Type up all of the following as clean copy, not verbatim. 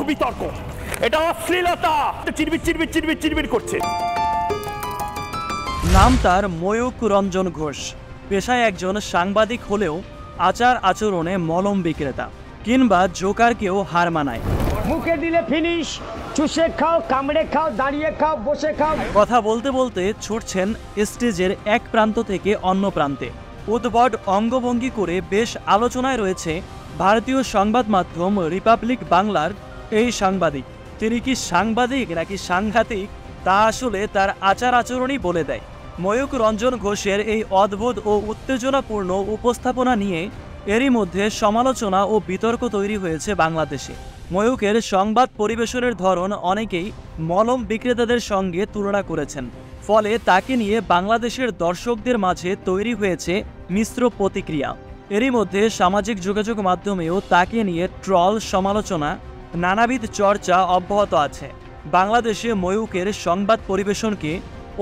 বিতর্ক, এটা অশ্লীলতা, চিরবির চিরবির চিরবির চিরবির করছে। নাম তার ময়ূক রঞ্জন ঘোষ। পেশায় একজন সাংবাদিক হলেও আচার আচরণে মলম বিক্রেতা কিংবা জোকারকেও হার মানায়। মুখে দিলে ফিনিশ, চুষে খাও, কামড়ে খাও, দাঁড়িয়ে খাও, বসে খাও। কথা বলতে বলতে ছুটছেন স্টেজের এক প্রান্ত থেকে অন্য প্রান্তে। উদ্ভট অঙ্গভঙ্গি করে বেশ আলোচনায় রয়েছে ভারতীয় সংবাদ মাধ্যম রিপাবলিক বাংলার এই সাংবাদিক। তিনি কি সাংবাদিক নাকি সাংঘাতিক তা আসলে তার আচার আচরণই বলে দেয়। ময়ূক রঞ্জন ঘোষের এই অদ্ভুত ও উত্তেজনাপূর্ণ উপস্থাপনা নিয়ে এরই মধ্যে সমালোচনা ও বিতর্ক তৈরি হয়েছে বাংলাদেশে। ময়ূকের সংবাদ পরিবেশনের ধরন অনেকেই মলম বিক্রেতাদের সঙ্গে তুলনা করেছেন। ফলে তাকে নিয়ে বাংলাদেশের দর্শকদের মাঝে তৈরি হয়েছে মিশ্র প্রতিক্রিয়া। এরই মধ্যে সামাজিক যোগাযোগ মাধ্যমেও তাকে নিয়ে ট্রল, সমালোচনা, নানাবিধ চর্চা অব্যাহত আছে। বাংলাদেশে ময়ূকের সংবাদ পরিবেশনকে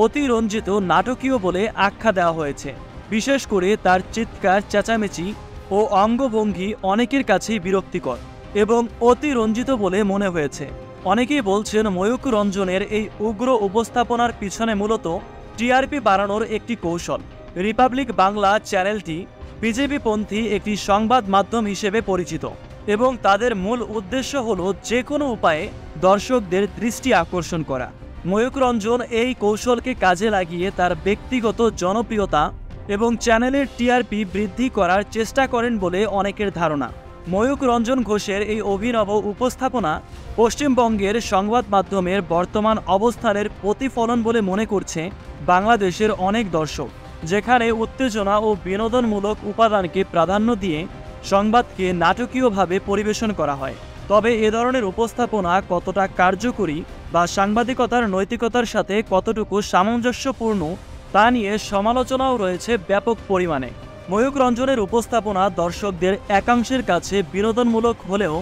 অতিরঞ্জিত, নাটকীয় বলে আখ্যা দেওয়া হয়েছে। বিশেষ করে তার চিৎকার, চেঁচামেচি ও অঙ্গভঙ্গি অনেকের কাছেই বিরক্তিকর এবং অতিরঞ্জিত বলে মনে হয়েছে। অনেকেই বলছেন ময়ূক রঞ্জনের এই উগ্র উপস্থাপনার পিছনে মূলত টিআরপি বাড়ানোর একটি কৌশল। রিপাবলিক বাংলা চ্যানেলটি বিজেপিপন্থী একটি সংবাদ মাধ্যম হিসেবে পরিচিত এবং তাদের মূল উদ্দেশ্য হল যে কোনো উপায়ে দর্শকদের দৃষ্টি আকর্ষণ করা। ময়ূক রঞ্জন এই কৌশলকে কাজে লাগিয়ে তার ব্যক্তিগত জনপ্রিয়তা এবং চ্যানেলের টিআরপি বৃদ্ধি করার চেষ্টা করেন বলে অনেকের ধারণা। ময়ূক রঞ্জন ঘোষের এই অভিনব উপস্থাপনা পশ্চিমবঙ্গের সংবাদ মাধ্যমের বর্তমান অবস্থানের প্রতিফলন বলে মনে করছে বাংলাদেশের অনেক দর্শক, যেখানে উত্তেজনা ও বিনোদনমূলক উপাদানকে প্রাধান্য দিয়ে সংবাদকে নাটকীয়ভাবে পরিবেশন করা হয়। তবে এ ধরনের উপস্থাপনা কতটা কার্যকরী বা সাংবাদিকতার নৈতিকতার সাথে কতটুকু সামঞ্জস্যপূর্ণ তা নিয়ে সমালোচনাও রয়েছে ব্যাপক পরিমাণে। ময়ূক রঞ্জনের উপস্থাপনা দর্শকদের একাংশের কাছে বিনোদনমূলক হলেও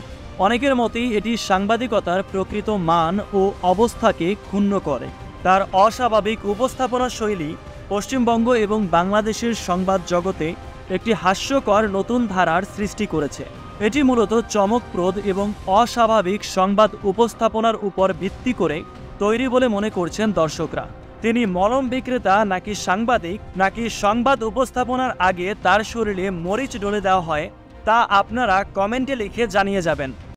অনেকের মতেই এটি সাংবাদিকতার প্রকৃত মান ও অবস্থাকে ক্ষুণ্ণ করে। তার অস্বাভাবিক উপস্থাপনা শৈলী পশ্চিমবঙ্গ এবং বাংলাদেশের সংবাদ জগতে একটি হাস্যকর নতুন ধারার সৃষ্টি করেছে। এটি মূলত চমকপ্রদ এবং অস্বাভাবিক সংবাদ উপস্থাপনার উপর ভিত্তি করে তৈরি বলে মনে করছেন দর্শকরা। তিনি মলম বিক্রেতা নাকি সাংবাদিক, নাকি সংবাদ উপস্থাপনার আগে তার শরীরে মরিচ ঢেলে দেওয়া হয়, তা আপনারা কমেন্টে লিখে জানিয়ে যাবেন।